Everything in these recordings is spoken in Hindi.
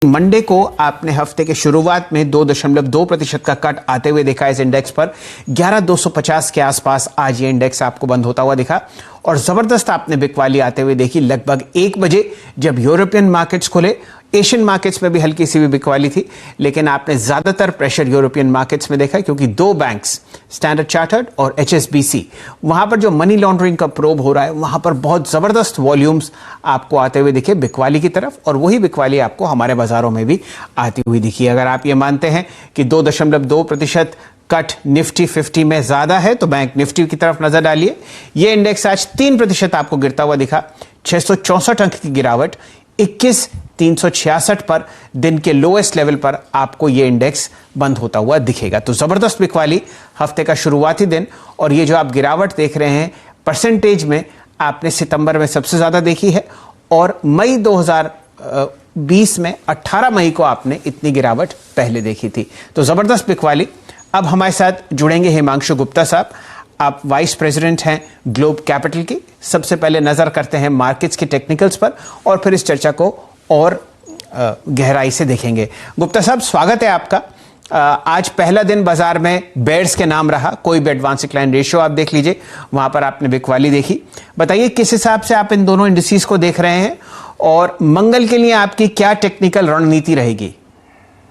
मंडे को आपने हफ्ते के शुरुआत में 2.2% का कट आते हुए देखा इस इंडेक्स पर। 11,250 के आसपास आज ये इंडेक्स आपको बंद होता हुआ दिखा और जबरदस्त आपने बिकवाली आते हुए देखी लगभग 1 बजे जब यूरोपियन मार्केट्स खुले। एशियन मार्केट्स में भी हल्की सी भी बिकवाली थी, लेकिन आपने ज्यादातर प्रेशर यूरोपियन मार्केट्स में देखा क्योंकि 2 बैंक्स स्टैंडर्ड चार्टर्ड और HSBC, वहां पर जो मनी लॉन्ड्रिंग का प्रोब हो रहा है वहां पर बहुत जबरदस्त वॉल्यूम्स आपको आते हुए दिखे बिकवाली की तरफ, और वही बिकवाली आपको हमारे बाजारों में भी आती हुई दिखी। अगर आप ये मानते हैं कि 2.2% कट निफ्टी 50 में ज्यादा है तो बैंक निफ्टी की तरफ नजर डालिए। यह इंडेक्स आज 3% आपको गिरता हुआ दिखा, 664 अंक की गिरावट, 21,366 पर दिन के लोएस्ट लेवल पर आपको यह इंडेक्स बंद होता हुआ दिखेगा। तो जबरदस्त बिकवाली हफ्ते का शुरुआती दिन, और ये जो आप गिरावट देख रहे हैं परसेंटेज में आपने सितंबर में सबसे ज्यादा देखी है, और मई 2020 में 18 मई को आपने इतनी गिरावट पहले देखी थी। तो जबरदस्त बिकवाली। अब हमारे साथ जुड़ेंगे हिमांशु गुप्ता साहब, आप वाइस प्रेसिडेंट हैं ग्लोब कैपिटल की। सबसे पहले नजर करते हैं मार्केट्स के टेक्निकल्स पर और फिर इस चर्चा को और गहराई से देखेंगे। गुप्ता साहब, स्वागत है आपका। आज पहला दिन बाजार में बेयर्स के नाम रहा, कोई भी एडवांस डिक्लाइन रेशियो आप देख लीजिए, वहां पर आपने बिकवाली देखी। बताइए किस हिसाब से आप इन दोनों इंडिसेस को देख रहे हैं और मंगल के लिए आपकी क्या टेक्निकल रणनीति रहेगी?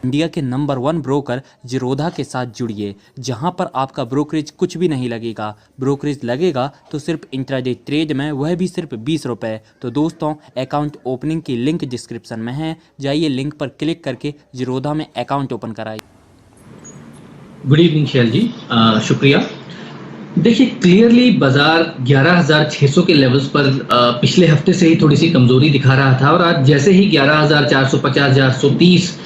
इंडिया के नंबर 1 ब्रोकर जीरोधा के साथ जुड़िए, जहां पर आपका ब्रोकरेज कुछ भी नहीं लगेगा। ब्रोकरेज लगेगा तो सिर्फ इंट्राडे ट्रेड में, वह भी सिर्फ 20 रुपए। तो दोस्तों, अकाउंट ओपनिंग की लिंक डिस्क्रिप्शन में है, जाइए लिंक पर क्लिक करके जीरोधा में अकाउंट ओपन कराइए। गुड इवनिंग शैल जी, शुक्रिया। देखिए, क्लियरली बाजार 11,600 के लेवल्स पर पिछले हफ्ते से ही थोड़ी सी कमजोरी दिखा रहा था, और आज जैसे ही 11,450, 430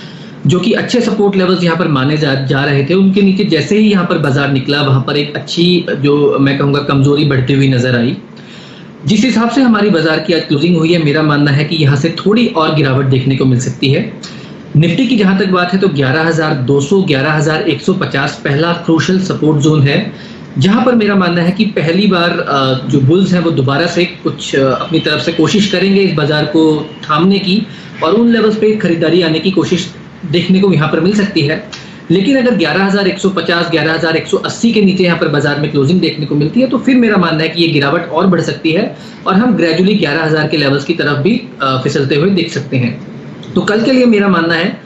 जो कि अच्छे सपोर्ट लेवल्स यहाँ पर माने जा रहे थे, उनके नीचे जैसे ही यहाँ पर बाजार निकला, वहां पर एक अच्छी, जो मैं कहूँगा, कमजोरी बढ़ती हुई नजर आई। जिस हिसाब से हमारी बाजार की आज क्लोजिंग हुई है, मेरा मानना है कि यहाँ से थोड़ी और गिरावट देखने को मिल सकती है। निफ्टी की जहां तक बात है तो 11,200, 11,150 पहला क्रूशल सपोर्ट जोन है, जहां पर मेरा मानना है कि पहली बार जो बुल्स हैं वो दोबारा से कुछ अपनी तरफ से कोशिश करेंगे इस बाजार को थामने की, और उन लेवल्स पे खरीदारी आने की कोशिश देखने को यहाँ पर मिल सकती है। लेकिन अगर 11,150, 11,180 के नीचे यहाँ पर बाजार में क्लोजिंग देखने को मिलती है तो फिर मेरा मानना है कि ये गिरावट और बढ़ सकती है और हम ग्रेजुअली 11,000 के लेवल्स की तरफ भी फिसलते हुए देख सकते हैं। तो कल के लिए मेरा मानना है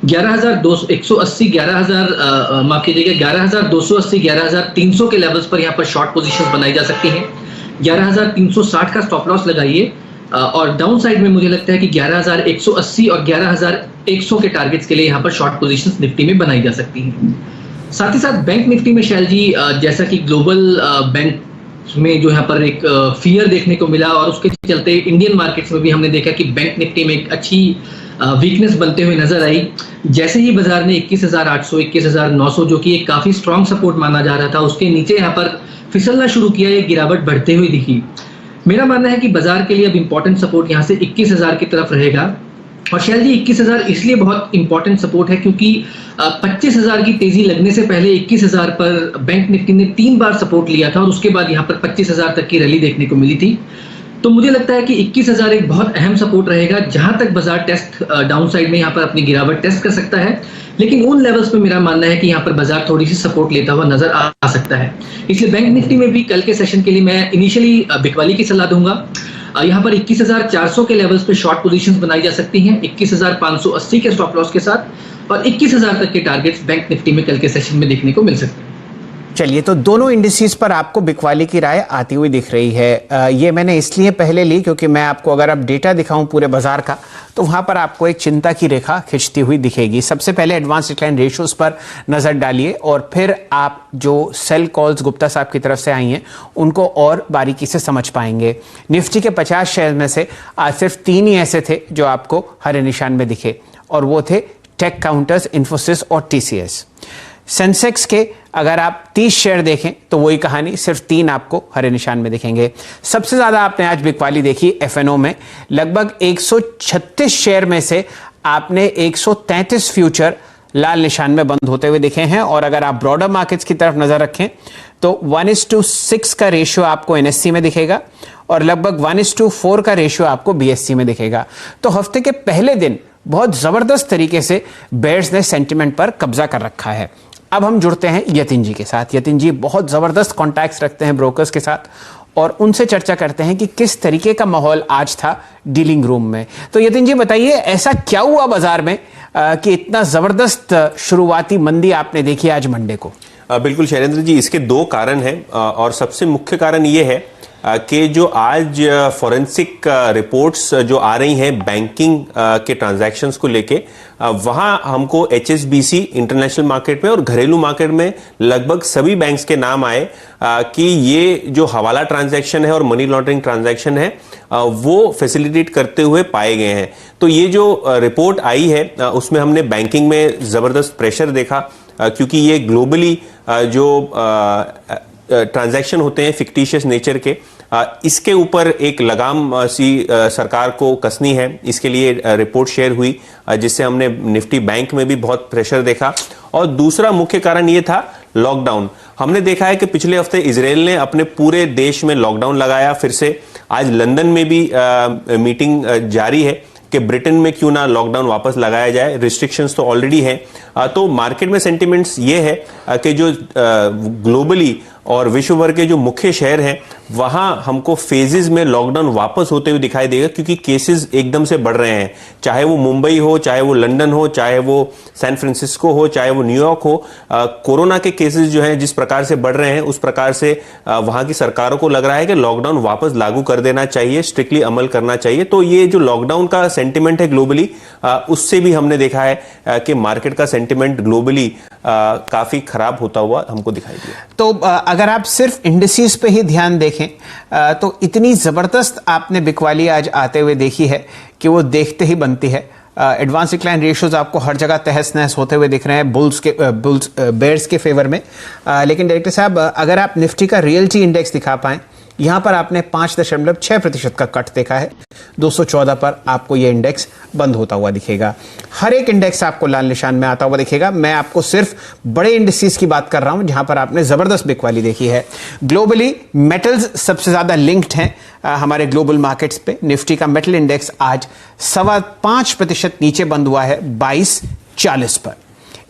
11,180, 11,000 माफ कीजिएगा, 11,280, 11,300 के लेवल्स पर यहाँ पर शॉर्ट पोजीशंस बनाई जा सकती हैं। 11,360 का स्टॉप लॉस लगाइए, और डाउन साइड में मुझे लगता है कि 11,180 और 11,100 के टारगेट्स के लिए यहाँ पर शॉर्ट पोजीशंस निफ्टी में बनाई जा सकती हैं। साथ ही साथ बैंक निफ्टी में शैल जी, जैसा कि ग्लोबल बैंक में जो यहाँ पर एक फियर देखने को मिला, और उसके चलते इंडियन मार्केट्स में भी हमने देखा कि बैंक निफ्टी में एक अच्छी वीकनेस बनते हुए नजर आई। जैसे ही बाजार ने 21,800, 21,900 जो कि एक काफी स्ट्रॉन्ग सपोर्ट माना जा रहा था, उसके नीचे यहाँ पर फिसलना शुरू किया, एक गिरावट बढ़ते हुए दिखी। मेरा मानना है कि बाजार के लिए अब इंपॉर्टेंट सपोर्ट यहाँ से 21,000 की तरफ रहेगा। और शैल जी, 21,000 इसलिए बहुत इंपॉर्टेंट सपोर्ट है क्योंकि 25,000 की तेजी लगने से पहले 21,000 पर बैंक निफ्टी ने 3 बार सपोर्ट लिया था, और उसके बाद यहाँ पर 25,000 तक की रैली देखने को मिली थी। तो मुझे लगता है कि 21,000 एक बहुत अहम सपोर्ट रहेगा, जहां तक बाजार टेस्ट डाउन साइड में यहाँ पर अपनी गिरावट टेस्ट कर सकता है। लेकिन उन लेवल्स पे मेरा मानना है कि यहाँ पर बाजार थोड़ी सी सपोर्ट लेता हुआ नजर आ सकता है। इसलिए बैंक निफ्टी में भी कल के सेशन के लिए मैं इनिशियली बिकवाली की सलाह दूंगा। यहाँ पर 21,400 के लेवल्स पे शॉर्ट पोजीशंस बनाई जा सकती हैं, 21,580 के स्टॉप लॉस के साथ, और 21,000 तक के टारगेट्स बैंक निफ्टी में कल के सेशन में देखने को मिल सकते हैं। चलिए, तो दोनों इंडिसेस पर आपको बिकवाली की राय आती हुई दिख रही है। ये मैंने इसलिए पहले ली क्योंकि मैं आपको अगर अब डेटा दिखाऊं पूरे बाजार का, तो वहां पर आपको एक चिंता की रेखा खिंचती हुई दिखेगी। सबसे पहले एडवांस डिक्लाइन रेशियोज पर नजर डालिए, और फिर आप जो सेल कॉल्स गुप्ता साहब की तरफ से आई हैं उनको और बारीकी से समझ पाएंगे। निफ्टी के 50 शेयर में से आज सिर्फ 3 ही ऐसे थे जो आपको हरे निशान में दिखे, और वो थे टेक काउंटर्स, इन्फोसिस और TCS। सेंसेक्स के अगर आप 30 शेयर देखें तो वही कहानी, सिर्फ 3 आपको हरे निशान में दिखेंगे। सबसे ज्यादा आपने आज बिकवाली देखी FNO में, लगभग 136 शेयर में से आपने 133 फ्यूचर लाल निशान में बंद होते हुए दिखे हैं। और अगर आप ब्रॉडर मार्केट्स की तरफ नजर रखें तो 1:6 का रेशियो आपको NSE में दिखेगा, और लगभग 1:4 का रेशियो आपको BSE में दिखेगा। तो हफ्ते के पहले दिन बहुत जबरदस्त तरीके से बेयर्स ने सेंटिमेंट पर कब्जा कर रखा है। अब हम जुड़ते हैं यतिन जी के साथ। यतिन जी बहुत जबरदस्त कॉन्टैक्ट्स रखते हैं ब्रोकर्स के साथ और उनसे चर्चा करते हैं कि किस तरीके का माहौल आज था डीलिंग रूम में। तो यतिन जी बताइए, ऐसा क्या हुआ बाजार में कि इतना जबरदस्त शुरुआती मंदी आपने देखी आज मंडे को? बिल्कुल शैलेंद्र जी, इसके दो कारण हैं और सबसे मुख्य कारण ये है कि जो आज फॉरेंसिक रिपोर्ट्स जो आ रही हैं बैंकिंग के ट्रांजैक्शंस को लेके, वहां हमको एचएसबीसी इंटरनेशनल मार्केट में और घरेलू मार्केट में लगभग सभी बैंक्स के नाम आए कि ये जो हवाला ट्रांजैक्शन है और मनी लॉन्ड्रिंग ट्रांजैक्शन है वो फैसिलिटेट करते हुए पाए गए हैं। तो ये जो रिपोर्ट आई है उसमें हमने बैंकिंग में जबरदस्त प्रेशर देखा क्योंकि ये ग्लोबली जो ट्रांजैक्शन होते हैं फिक्टिशियस नेचर के, इसके ऊपर एक लगाम सी सरकार को कसनी है। इसके लिए रिपोर्ट शेयर हुई जिससे हमने निफ्टी बैंक में भी बहुत प्रेशर देखा। और दूसरा मुख्य कारण ये था लॉकडाउन। हमने देखा है कि पिछले हफ्ते इजराइल ने अपने पूरे देश में लॉकडाउन लगाया फिर से। आज लंदन में भी मीटिंग जारी है कि ब्रिटेन में क्यों ना लॉकडाउन वापस लगाया जाए, रिस्ट्रिक्शंस तो ऑलरेडी हैं। तो मार्केट में सेंटिमेंट्स ये है कि जो ग्लोबली और विश्व भर के जो मुख्य शहर हैं वहां हमको फेजेस में लॉकडाउन वापस होते हुए दिखाई देगा क्योंकि केसेस एकदम से बढ़ रहे हैं। चाहे वो मुंबई हो, चाहे वो लंदन हो, चाहे वो सैन फ्रांसिस्को हो, चाहे वो न्यूयॉर्क हो, कोरोना के केसेस जो हैं जिस प्रकार से बढ़ रहे हैं उस प्रकार से वहां की सरकारों को लग रहा है कि लॉकडाउन वापस लागू कर देना चाहिए, स्ट्रिक्टली अमल करना चाहिए। तो ये जो लॉकडाउन का सेंटिमेंट है ग्लोबली, उससे भी हमने देखा है कि मार्केट का सेंटिमेंट ग्लोबली काफी खराब होता हुआ हमको दिखाई दिया। तो अगर आप सिर्फ इंडिसेस पे ही ध्यान देखें तो इतनी जबरदस्त आपने बिकवाली आज आते हुए देखी है कि वो देखते ही बनती है। एडवांस डिक्लाइन रेशियोज आपको हर जगह तहस नहस होते हुए दिख रहे हैं बेयर्स के फेवर में। लेकिन डायरेक्टर साहब, अगर आप निफ्टी का रियल्टी इंडेक्स दिखा पाएं, यहां पर आपने 5.6% का कट देखा है। 214 पर आपको यह इंडेक्स बंद होता हुआ दिखेगा। हर एक इंडेक्स आपको लाल निशान में आता हुआ दिखेगा। मैं आपको सिर्फ बड़े इंडिसेस की बात कर रहा हूं जहां पर आपने जबरदस्त बिकवाली देखी है। ग्लोबली मेटल्स सबसे ज्यादा लिंक्ड हैं हमारे ग्लोबल मार्केट्स पे। निफ्टी का मेटल इंडेक्स आज 5.25% नीचे बंद हुआ है 2240 पर।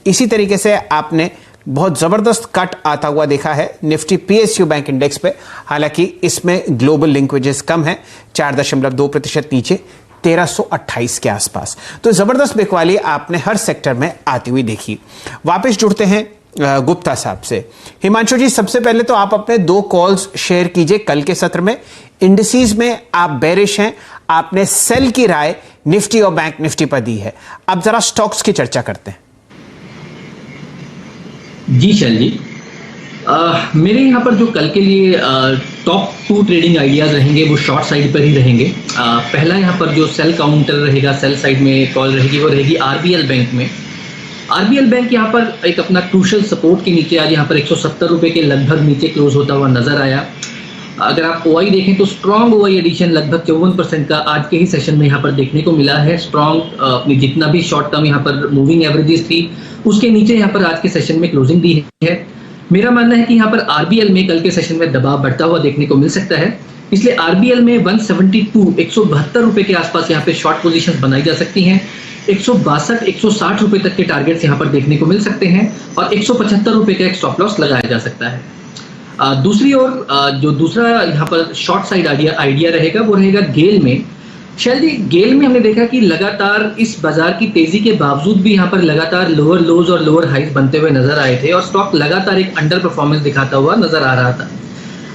इसी तरीके से आपने बहुत जबरदस्त कट आता हुआ देखा है निफ्टी पीएसयू बैंक इंडेक्स पे। हालांकि इसमें ग्लोबल लिंकेजेस कम है, 4.2% नीचे 1328 के आसपास। तो जबरदस्त बिकवाली आपने हर सेक्टर में आती हुई देखी। वापस जुड़ते हैं गुप्ता साहब से। हिमांशु जी, सबसे पहले तो आप अपने 2 कॉल्स शेयर कीजिए कल के सत्र में। इंडिसेस में आप बेरिश हैं, आपने सेल की राय निफ्टी और बैंक निफ्टी पर दी है। अब जरा स्टॉक्स की चर्चा करते हैं। जी शैल जी, मेरे यहाँ पर जो कल के लिए टॉप 2 ट्रेडिंग आइडियाज रहेंगे वो शॉर्ट साइड पर ही रहेंगे। पहला यहाँ पर जो सेल काउंटर रहेगा, सेल साइड में कॉल रहेगी, वो रहेगी आरबीएल बैंक में। आरबीएल बैंक यहाँ पर एक अपना क्रूशल सपोर्ट के नीचे आज यहाँ पर 170 रुपये के लगभग नीचे क्लोज होता हुआ नजर आया। अगर आप ओआई देखें तो स्ट्रॉन्ग ओआई एडिशन लगभग 54% का आज के ही सेशन में यहाँ पर देखने को मिला है। स्ट्रॉन्ग अपनी जितना भी शॉर्ट टर्म यहाँ पर मूविंग एवरेजेस थी उसके नीचे यहाँ पर आज के सेशन में क्लोजिंग दी है। मेरा मानना है कि यहाँ पर आरबीएल में कल के सेशन में दबाव बढ़ता हुआ देखने को मिल सकता है, इसलिए आरबीएल में 172 रुपए के आसपास यहाँ पे शॉर्ट पोजीशंस बनाई जा सकती हैं। 162-160 रुपए तक के टारगेट्स यहाँ पर देखने को मिल सकते हैं और 175 रुपए का एक स्टॉप लॉस लगाया जा सकता है। दूसरी ओर जो दूसरा यहाँ पर शॉर्ट साइड आइडिया रहेगा वो रहेगा गेल में। शैल जी, गेल में हमने देखा कि लगातार इस बाजार की तेजी के बावजूद भी यहाँ पर लगातार लोअर लोज और लोअर हाइज बनते हुए नजर आए थे और स्टॉक लगातार एक अंडर परफॉर्मेंस दिखाता हुआ नजर आ रहा था।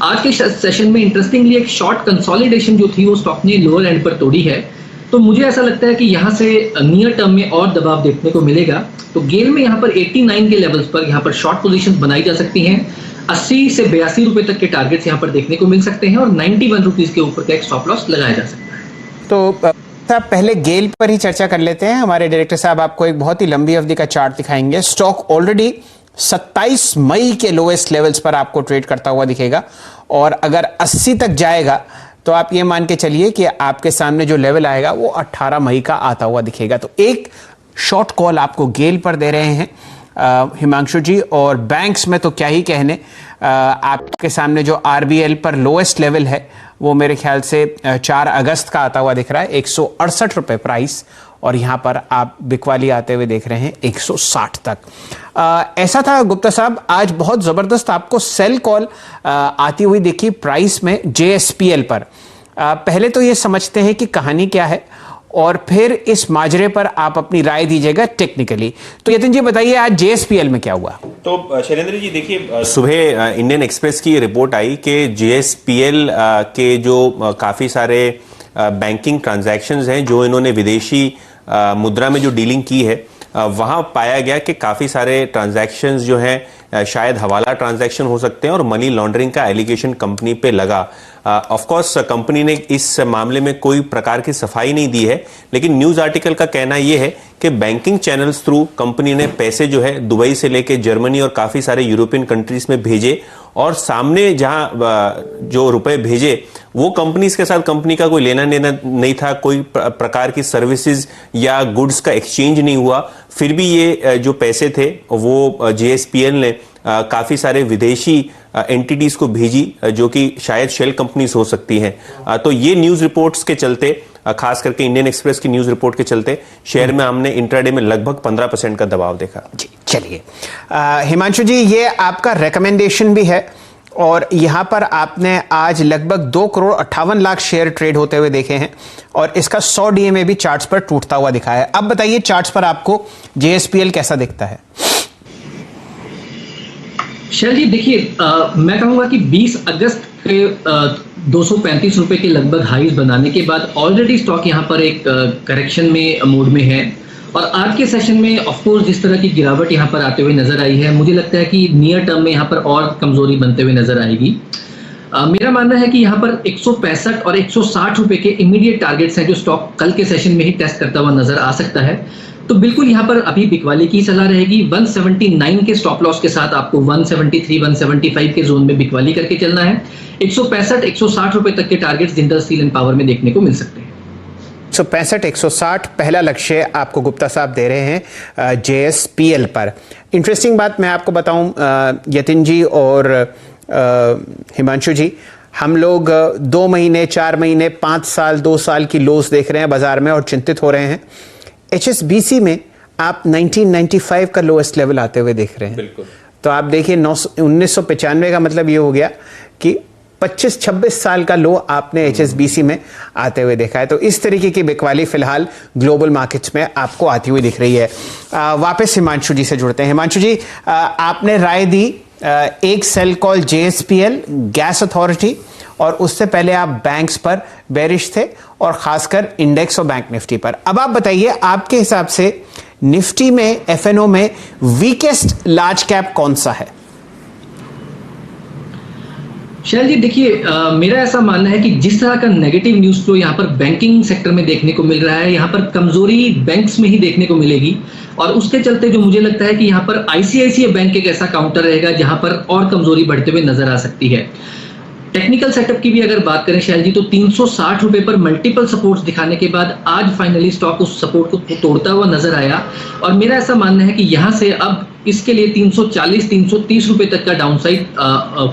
आज के सेशन में इंटरेस्टिंगली एक शॉर्ट कंसोलिडेशन जो थी वो स्टॉक ने लोअर एंड पर तोड़ी है। तो मुझे ऐसा लगता है कि यहाँ से नियर टर्म में और दबाव देखने को मिलेगा। तो गेल में यहाँ पर 89 के लेवल्स पर यहाँ पर शॉर्ट पोजीशंस बनाई जा सकती हैं। 80 से 82 रुपए तक के टारगेट्स यहाँ पर देखने को मिल सकते हैं और 91 रुपीज के ऊपर का एक स्टॉप लॉस लगाया जा सकता है। तो साहब, पहले गेल पर ही चर्चा कर लेते हैं। हमारे डायरेक्टर साहब आपको एक बहुत ही लंबी अवधि का चार्ट दिखाएंगे। स्टॉक ऑलरेडी 27 मई के लोएस्ट लेवल्स पर आपको ट्रेड करता हुआ दिखेगा और अगर 80 तक जाएगा तो आप ये मान के चलिए कि आपके सामने जो लेवल आएगा वो 18 मई का आता हुआ दिखेगा। तो एक शॉर्ट कॉल आपको गेल पर दे रहे हैं हिमांशु जी। और बैंक्स में तो क्या ही कहने, आपके सामने जो आरबीएल पर लोएस्ट लेवल है वो मेरे ख्याल से 4 अगस्त का आता हुआ दिख रहा है, 168 रुपए प्राइस और यहां पर आप बिकवाली आते हुए देख रहे हैं 160 तक। ऐसा था गुप्ता साहब, आज बहुत जबरदस्त आपको सेल कॉल आती हुई देखी प्राइस में JSPL पर। पहले तो ये समझते हैं कि कहानी क्या है और फिर इस माजरे पर आप अपनी राय दीजिएगा टेक्निकली। तो यतिन जी बताइए आज JSPL में क्या हुआ? तो शैलेंद्र जी देखिए, सुबह इंडियन एक्सप्रेस की रिपोर्ट आई कि JSPL के जो काफ़ी सारे बैंकिंग ट्रांजैक्शंस हैं जो इन्होंने विदेशी मुद्रा में जो डीलिंग की है, वहाँ पाया गया कि काफ़ी सारे ट्रांजैक्शंस जो हैं शायद हवाला ट्रांजैक्शन हो सकते हैं और मनी लॉन्ड्रिंग का एलिगेशन कंपनी पे लगा। ऑफ कोर्स कंपनी ने इस मामले में कोई प्रकार की सफाई नहीं दी है, लेकिन न्यूज़ आर्टिकल का कहना यह है कि बैंकिंग चैनल्स थ्रू कंपनी ने पैसे जो है दुबई से लेके जर्मनी और काफ़ी सारे यूरोपियन कंट्रीज में भेजे और सामने जहां जो रुपए भेजे वो कंपनीज के साथ कंपनी का कोई लेना देना नहीं था, कोई प्रकार की सर्विसेज या गुड्स का एक्सचेंज नहीं हुआ। फिर भी ये जो पैसे थे वो JSPL ने काफ़ी सारे विदेशी एंटिटीज को भेजी जो कि शायद शेल कंपनीज हो सकती हैं। तो ये न्यूज़ रिपोर्ट्स के चलते, खास करके इंडियन एक्सप्रेस की न्यूज़ रिपोर्ट के चलते शेयर में हमने इंट्राडे में लगभग 15% का दबाव देखा। जी चलिए, हिमांशु जी ये आपका रिकमेंडेशन भी है और यहां पर आपने आज लगभग 2,58,00,000 शेयर ट्रेड होते हुए देखे हैं और इसका 100 DMA भी चार्ट्स पर टूटता हुआ दिखा है। अब बताइए चार्ट्स पर आपको JSPL कैसा दिखता है? शैल जी देखिए, मैं कहूंगा कि 20 अगस्त के 235 रुपए के लगभग हाईज बनाने के बाद ऑलरेडी स्टॉक यहां पर एक करेक्शन में मोड में है और आज के सेशन में ऑफकोर्स जिस तरह की गिरावट यहां पर आते हुए नजर आई है, मुझे लगता है कि नियर टर्म में यहां पर और कमजोरी बनते हुए नजर आएगी। मेरा मानना है कि यहाँ पर 165 और 160 रुपए के इमीडिएट टारगेट्स हैं जो स्टॉक कल के सेशन में ही टेस्ट करता हुआ नजर आ सकता है। तो बिल्कुल यहाँ पर अभी बिकवाली की सलाह रहेगी। 179 के स्टॉप लॉस के साथ आपको 173, 175 के जोन में बिकवाली करके चलना है। 165, 160 रुपए तक के targets Jindal steel and power में देखने को मिल सकते हैं। 165, 160 पहला लक्ष्य आपको गुप्ता साहब दे रहे हैं JSPL पर। इंटरेस्टिंग बात मैं आपको बताऊं यतिन जी और हिमांशु जी, हम लोग 2 महीने, 4 महीने, 5 साल, 2 साल की लोस देख रहे हैं बाजार में और चिंतित हो रहे हैं। HSBC में आप 1995 का लोएस्ट लेवल आते हुए देख रहे हैं। बिल्कुल। तो आप देखिए 1995 का मतलब ये हो गया कि 25-26 साल का लो आपने HSBC में आते हुए देखा है। तो इस तरीके की बिकवाली फिलहाल ग्लोबल मार्केट्स में आपको आती हुई दिख रही है। वापस हिमांशु जी से जुड़ते हैं। हिमांशु जी, आपने राय दी एक sell call JSPL, gas authority और उससे पहले आप बैंक्स पर बेरिश थे और खासकर इंडेक्स और बैंक निफ्टी पर। अब आप बताइए आपके हिसाब से निफ्टी में, FNO में वीकेस्ट लार्ज कैप कौन सा है? शैल जी देखिए, मेरा ऐसा मानना है कि जिस तरह का नेगेटिव न्यूज फ्लो यहाँ पर बैंकिंग सेक्टर में देखने को मिल रहा है, यहाँ पर कमजोरी बैंक्स में ही देखने को मिलेगी और उसके चलते जो मुझे लगता है कि यहाँ पर ICICI बैंक एक ऐसा काउंटर रहेगा जहां पर और कमजोरी बढ़ते हुए नजर आ सकती है। टेक्निकल सेटअप की भी अगर बात करें शैल जी, तो 360 रुपए पर मल्टीपल सपोर्ट्स दिखाने के बाद आज फाइनली स्टॉक उस सपोर्ट को तोड़ता हुआ नजर आया और मेरा ऐसा मानना है कि यहां से अब इसके लिए 340, 330 रुपए तक का डाउनसाइड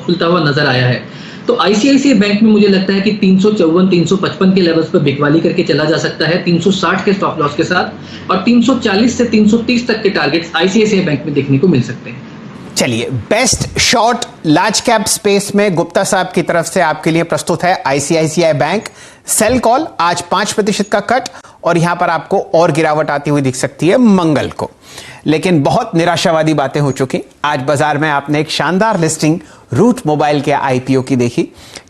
खुलता हुआ नजर आया है। तो ICICI बैंक में मुझे लगता है कि 354, 355 के लेवल्स पर बिकवाली करके चला जा सकता है 360 के स्टॉप लॉस के साथ और 340 से 330 तक के टारगेट्स ICICI बैंक में देखने को मिल सकते हैं। चलिए, best short large cap space में गुप्ता साहब की तरफ से आपके लिए प्रस्तुत है ICICI बैंक। सेल कॉल आज 5% का कट और यहां पर आपको और गिरावट आती हुई दिख सकती है मंगल को। लेकिन बहुत निराशावादी बातें हो चुकी। आज बाजार में आपने एक शानदार लिस्टिंग रूट मोबाइल के IPO की देखी।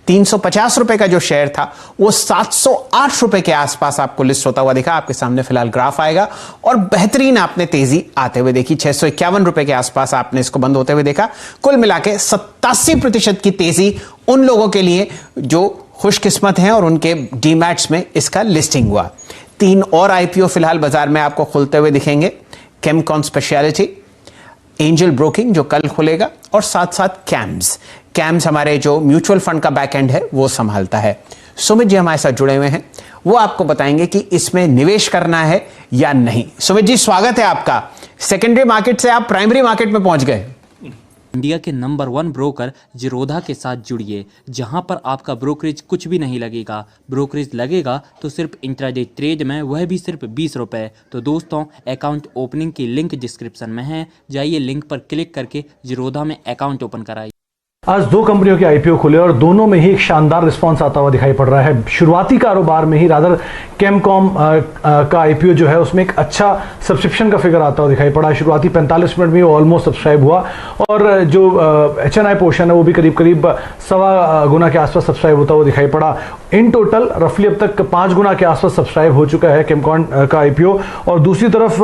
350 रुपए का जो शेयर था वो 708 रुपए के आसपास आपको लिस्ट होता हुआ दिखा। आपके सामने फिलहाल ग्राफ आएगा और बेहतरीन आपने तेजी आते हुए देखी। 651 रुपए के आसपास आपने इसको बंद होते हुए देखा। कुल मिला के 87% की तेजी उन लोगों के लिए जो खुशकिस्मत हैं और उनके डीमैट्स में इसका लिस्टिंग हुआ। 3 और IPO फिलहाल बाजार में आपको खुलते हुए दिखेंगे। केमकॉन स्पेशलिटी, एंजल ब्रोकिंग जो कल खुलेगा और साथ साथ कैम्स हमारे जो म्यूचुअल फंड का बैक एंड है वो संभालता है। सुमित जी हमारे साथ जुड़े हुए हैं, वो आपको बताएंगे कि इसमें निवेश करना है या नहीं। सुमित जी स्वागत है आपका। सेकेंडरी मार्केट से आप प्राइमरी मार्केट में पहुंच गए। इंडिया के नंबर 1 ब्रोकर जिरोधा के साथ जुड़िए, जहां पर आपका ब्रोकरेज कुछ भी नहीं लगेगा। ब्रोकरेज लगेगा तो सिर्फ इंट्राडे ट्रेड में, वह भी सिर्फ 20 रुपए। तो दोस्तों, अकाउंट ओपनिंग की लिंक डिस्क्रिप्शन में है, जाइए लिंक पर क्लिक करके जिरोधा में अकाउंट ओपन कराइए। आज दो कंपनियों के आईपीओ खुले और दोनों में ही एक शानदार रिस्पांस आता हुआ दिखाई पड़ रहा है। शुरुआती कारोबार में ही रादर केमकॉम का आईपीओ जो है उसमें एक अच्छा सब्सक्रिप्शन का फिगर आता हुआ दिखाई पड़ा। शुरुआती 45 मिनट में ऑलमोस्ट सब्सक्राइब हुआ और जो एचएनआई पोर्शन है वो भी करीब करीब 1.25 गुना के आसपास सब्सक्राइब होता हुआ दिखाई पड़ा। इन टोटल रफली अब तक 5 गुना के आसपास सब्सक्राइब हो चुका है केमकॉन का आईपीओ। और दूसरी तरफ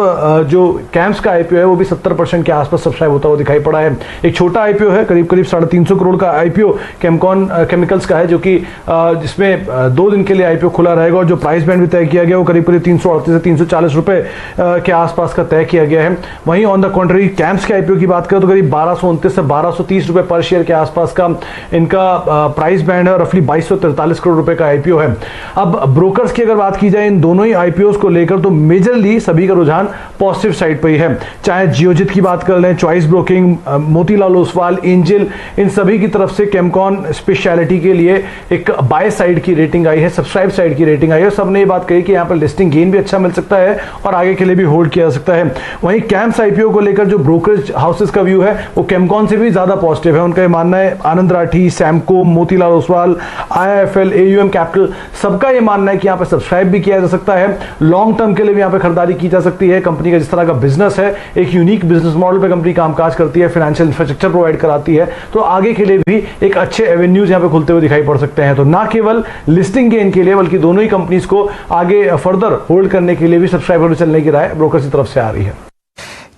जो कैम्स का आईपीओ है वो भी 70% के आसपास सब्सक्राइब होता हुआ दिखाई पड़ा है। एक छोटा आईपीओ है, करीब करीब 350 करोड़ का आईपीओ केमकॉन केमिकल्स का है, जो कि जिसमें 2 दिन के लिए आईपीओ खुला रहेगा और जो प्राइस बैंड भी तय किया गया वो करीब करीब 338 से 340 रुपए के आसपास का तय किया गया है। वहीं ऑन द कॉन्ट्ररी कैम्स के आईपीओ की बात करें तो करीब 1229 से 1230 रुपए पर शेयर के आसपास का इनका प्राइस बैंड है। रफली 2243 करोड़ रुपए का आईपीओ है। अब ब्रोकर्स की अगर बात की जाए इन दोनों ही आईपीओ को लेकर तो मेजरली सभी का रुझान पॉजिटिव साइड पर ही है। चाहे जियोजित की बात कर लें, चॉइस ब्रोकिंग, मोतीलाल ओसवाल, एंजल, इन सभी की तरफ से केमकॉन स्पेशलिटी के लिए एक बाय साइड की रेटिंग आई है, सब्सक्राइब साइड की रेटिंग आई है। सबने ये बात कही कि यहाँ पर लिस्टिंग गेन भी अच्छा मिल सकता है और आगे के लिए भी होल्ड किया जा सकता है। वहीं कैम्स आईपीओ को लेकर जो ब्रोकरेज हाउसेस का व्यू है वो केमकॉन से भी ज्यादा पॉजिटिव है। उनका ये मानना है, आनंद राठी, सैमको, मोतीलाल ओसवाल, आईआईएफएल, एयूएम कैपिटल, सबका ये मानना है कि यहाँ पर सब्सक्राइब भी किया जा सकता है, लॉन्ग टर्म के लिए भी यहाँ पर खरीदारी की जा सकती है। कंपनी का जिस तरह का बिजनेस है, एक यूनिक बिजनेस मॉडल पे कंपनी कामकाज करती है, फाइनेंशियल इंफ्रास्ट्रक्चर प्रोवाइड कराती है, तो आगे के लिए भी एक अच्छे एवेन्यूज यहाँ पे खुलते हुए दिखाई पड़ सकते हैं। तो ना केवल लिस्टिंग गेन के लिए बल्कि दोनों ही कंपनीज को आगे फर्दर होल्ड करने के लिए भी सब्सक्राइबर चलने की राय ब्रोकर्स की तरफ से आ रही है।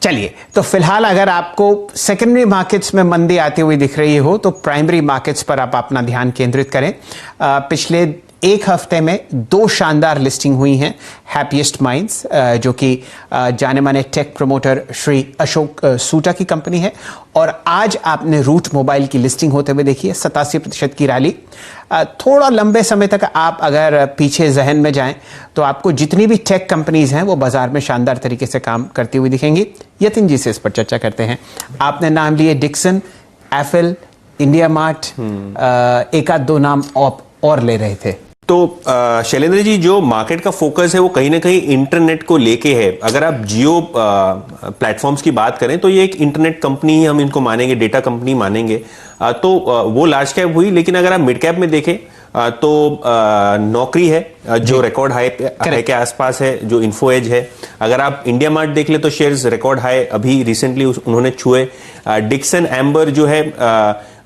चलिए, तो फिलहाल अगर आपको सेकेंडरी मार्केट्स में मंदी आती हुई दिख रही हो तो प्राइमरी मार्केट्स पर आप अपना ध्यान केंद्रित करें। पिछले एक हफ्ते में 2 शानदार लिस्टिंग हुई हैं। हैप्पीएस्ट माइंड्स जो कि जाने माने टेक प्रमोटर श्री अशोक सूटा की कंपनी है, और आज आपने रूट मोबाइल की लिस्टिंग होते हुए देखी है, 87% की रैली। थोड़ा लंबे समय तक आप अगर पीछे जहन में जाएं तो आपको जितनी भी टेक कंपनीज हैं वो बाजार में शानदार तरीके से काम करती हुई दिखेंगी। यतिन जी से इस पर चर्चा करते हैं। आपने नाम लिए डिक्सन, एफएल, इंडिया मार्ट, एक आध 2 नाम और ले रहे थे। तो शैलेंद्र जी, जो मार्केट का फोकस है वो कहीं ना कहीं इंटरनेट को लेके है। अगर आप जियो प्लेटफॉर्म्स की बात करें तो ये एक इंटरनेट कंपनी ही हम इनको मानेंगे, डेटा कंपनी मानेंगे। तो वो लार्ज कैप हुई, लेकिन अगर आप मिड कैप में देखें तो नौकरी है जो रिकॉर्ड हाई के आसपास है, जो इन्फो एज है। अगर आप इंडिया मार्ट देख ले तो शेयर्स रिकॉर्ड हाई अभी रिसेंटली उन्होंने छुए। डिक्सन एम्बर जो है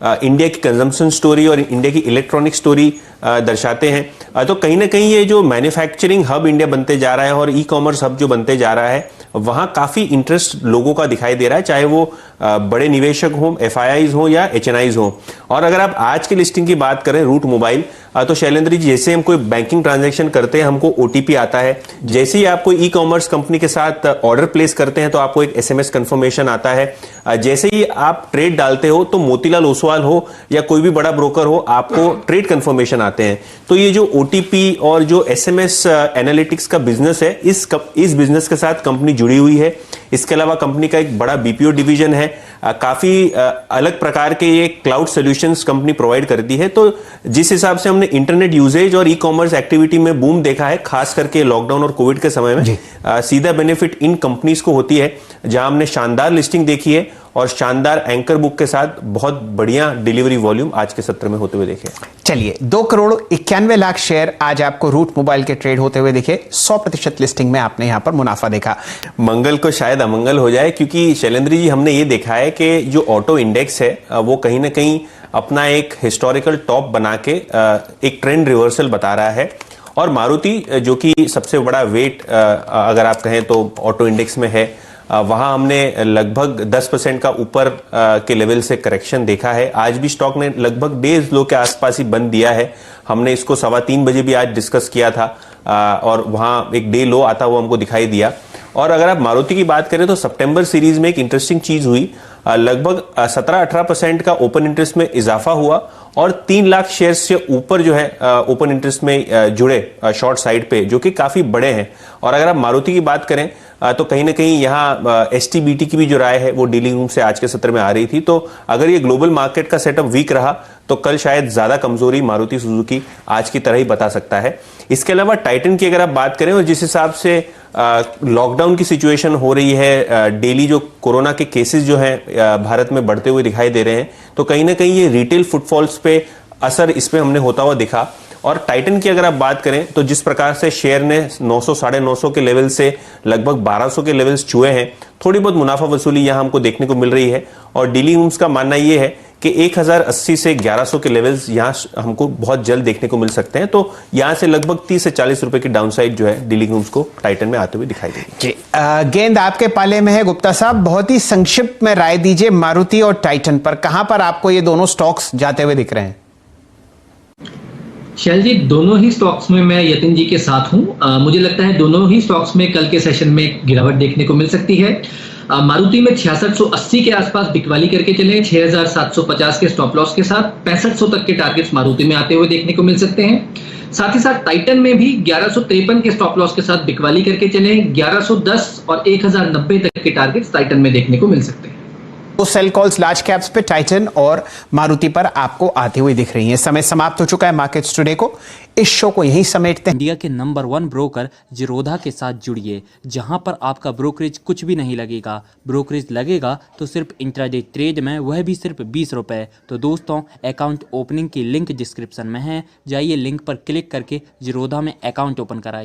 इंडिया की कंजम्पशन स्टोरी और इंडिया की इलेक्ट्रॉनिक स्टोरी दर्शाते हैं। तो कहीं ना कहीं ये जो मैन्युफैक्चरिंग हब इंडिया बनते जा रहा है और ई कॉमर्स हब जो बनते जा रहा है, वहां काफी इंटरेस्ट लोगों का दिखाई दे रहा है, चाहे वो बड़े निवेशक हों, एफआईआईज हों या एचएनआईज हों। और अगर आप आज की लिस्टिंग की बात करें रूट मोबाइल, तो शैलेंद्र जी, जैसे हम कोई बैंकिंग ट्रांजैक्शन करते हैं हमको ओटीपी आता है, जैसे ही आप कोई ई कॉमर्स कंपनी के साथ ऑर्डर प्लेस करते हैं तो आपको एक एसएमएस कंफर्मेशन आता है, जैसे ही आप ट्रेड डालते हो तो मोतीलाल ओसवाल हो या कोई भी बड़ा ब्रोकर हो, आपको ट्रेड कंफर्मेशन आते हैं। तो ये जो ओटीपी और जो एसएमएस एनालिटिक्स का बिजनेस है, इस बिजनेस के साथ कंपनी जुड़ी हुई है। इसके अलावा कंपनी का एक बड़ा बीपीओ डिवीजन है, काफी अलग प्रकार के ये क्लाउड सॉल्यूशंस कंपनी प्रोवाइड करती है। तो जिस हिसाब से हमने इंटरनेट यूजेज और ई कॉमर्स एक्टिविटी में बूम देखा है, खास करके लॉकडाउन और कोविड के समय में, सीधा बेनिफिट इन कंपनीज को होती है, जहां हमने शानदार लिस्टिंग देखी है और शानदार एंकर बुक के साथ बहुत बढ़िया डिलीवरी वॉल्यूम आज के सत्र में होते हुए देखे। चलिए, 2,91,00,000 शेयर आज आपको रूट मोबाइल के ट्रेड होते हुए दिखे। 100% लिस्टिंग में आपने यहां पर मुनाफा देखा। मंगल को शायद अमंगल हो जाए, क्योंकि शैलेंद्र जी, हमने ये देखा है कि जो ऑटो इंडेक्स है वो कहीं ना कहीं अपना एक हिस्टोरिकल टॉप बना के एक ट्रेंड रिवर्सल बता रहा है। और मारुति जो कि सबसे बड़ा वेट अगर आप कहें तो ऑटो इंडेक्स में है, वहां हमने लगभग 10% का ऊपर के लेवल से करेक्शन देखा है। आज भी स्टॉक ने लगभग डेज लो के आसपास ही बंद दिया है। हमने इसको 3:15 बजे भी आज डिस्कस किया था और वहां एक डे लो आता हुआ हमको दिखाई दिया। और अगर आप मारुति की बात करें तो सितंबर सीरीज में एक इंटरेस्टिंग चीज हुई, लगभग 17-18% का ओपन इंटरेस्ट में इजाफा हुआ और 3 लाख शेयर से ऊपर जो है ओपन इंटरेस्ट में जुड़े शॉर्ट साइड पे, जो कि काफी बड़े हैं। और अगर आप मारुति की बात करें तो कहीं ना कहीं यहाँ एसटीबीटी की भी जो राय है वो डीलिंग रूम से आज के सत्र में आ रही थी। तो अगर ये ग्लोबल मार्केट का सेटअप वीक रहा तो कल शायद ज्यादा कमजोरी मारुति सुजुकी आज की तरह ही बता सकता है। इसके अलावा टाइटन की अगर आप बात करें और जिस हिसाब से लॉकडाउन की सिचुएशन हो रही है, डेली जो कोरोना के केसेस जो हैं भारत में बढ़ते हुए दिखाई दे रहे हैं, तो कहीं ना कहीं ये रिटेल फुटफॉल्स पे असर इसमें हमने होता हुआ दिखा। और टाइटन की अगर आप बात करें तो जिस प्रकार से शेयर ने 900 साढ़े 900 के लेवल से लगभग 1200 के लेवल्स छुए हैं, थोड़ी बहुत मुनाफा वसूली यहां हमको देखने को मिल रही है। और डीलिंग रूम्स का मानना यह है कि 1080 से 1100 के लेवल्स यहां हमको बहुत जल्द देखने को मिल सकते हैं। तो यहां से लगभग 30 से 40 रुपए की डाउनसाइड जो है डीलिंग रूम्स को टाइटन में आते हुए दिखाई देगी। गेंद आपके पाले में है गुप्ता साहब, बहुत ही संक्षिप्त में राय दीजिए मारुति और टाइटन पर, कहां पर आपको ये दोनों स्टॉक्स जाते हुए दिख रहे हैं? शैल जी, दोनों ही स्टॉक्स में मैं यतिन जी के साथ हूं। मुझे लगता है दोनों ही स्टॉक्स में कल के सेशन में गिरावट देखने को मिल सकती है। मारुति में 6680 के आसपास बिकवाली करके चले, 6750 के स्टॉप लॉस के साथ 6500 तक के टारगेट्स मारुति में आते हुए देखने को मिल सकते हैं। साथ ही साथ टाइटन में भी 1153 के स्टॉप लॉस के साथ बिकवाली करके चले, 1110 और 1090 तक के टारगेट्स टाइटन में देखने को मिल सकते हैं। तो सेल कॉल्स लार्ज कैप्स पे टाइटन और मारुति पर आपको आते हुए दिख रही हैं। समय समाप्त हो चुका है मार्केट्स टुडे को, इस शो को यहीं समेटते हैं। इंडिया के नंबर 1 ब्रोकर जिरोधा के साथ जुड़िए, जहां पर आपका ब्रोकरेज कुछ भी नहीं लगेगा। ब्रोकरेज लगेगा तो सिर्फ इंट्राडे ट्रेड में, वह भी सिर्फ 20 रुपए। तो दोस्तों, अकाउंट ओपनिंग की लिंक डिस्क्रिप्शन में है, जाइए लिंक पर क्लिक करके जिरोधा में अकाउंट ओपन कराइए।